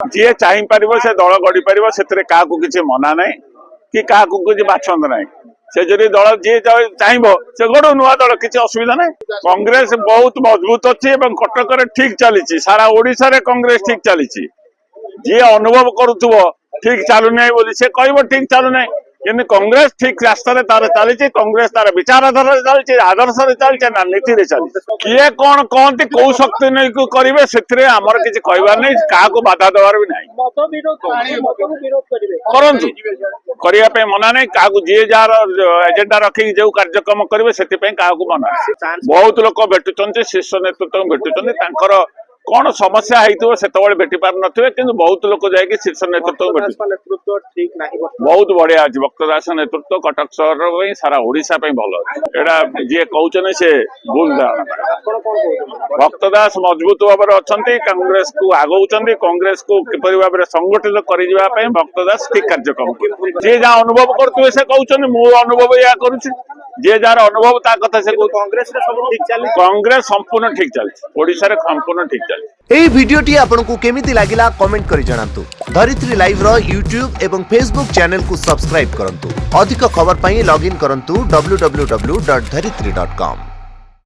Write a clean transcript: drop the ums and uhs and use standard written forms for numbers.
जी चाह पार से दल गढ़ी पार से क्या किसी मना ना कि क्या किसी बाछंद ना से जब दल जी चाहब से गढ़ नुआ दल किसी असुविधा ना। कांग्रेस बहुत मजबूत अच्छी कटक ठीक चली सारा ओडिशा रे कांग्रेस ठीक चली जी अनुभव करुव ठीक चलुना से कह ठीक चलुना कि कांग्रेस ठीक रास्ता तार चली कांग्रेस तार विचारधारा चलती आदर्श चलती ना नीति चलती किए कौन कहते कौ शक्ति नहीं करेंगे से आमर किसी कहबार नहीं क्या बाधा देवार भी नहीं करतु करने मना नहीं क्या जी जार एजेंडा रखी जो कार्यक्रम करेंगे से क्या मना बहुत लोग भेटुंट शीर्ष नेतृत्व भेटुंट कौन समस्या होती से भेटी पार नथिबे किंतु बहुत लोग जाकि शीर्ष नेतृत्व ठीक नहीं बहुत बढ़िया अच्छी भक्त दास नेतृत्व कटक सहर सारा ओडिशा भल अच्छे जी कहते से भूल भक्त दास मजबूत भाव अच्छा कांग्रेस को आगौन कांग्रेस को किपर भाव संगठित कर भक्त दास ठीक कार्यक्रम जी जहाँ अनुभव करुवे से कहते मो अनुभव या करुच्ची जी जार अनुभव ता कथा से कांग्रेस कांग्रेस संपूर्ण ठीक चलती ओडिशा रे संपूर्ण ठीक चलती। एई भिडियोटी आपनकु केमिति लागिला कमेंट करि जणांतु। धरित्री लाइव रो यूट्यूब एवं फेसबुक चैनल को सब्सक्राइब करंतु। अधिक खबर पई लॉगिन करंतु www.dharitri.com।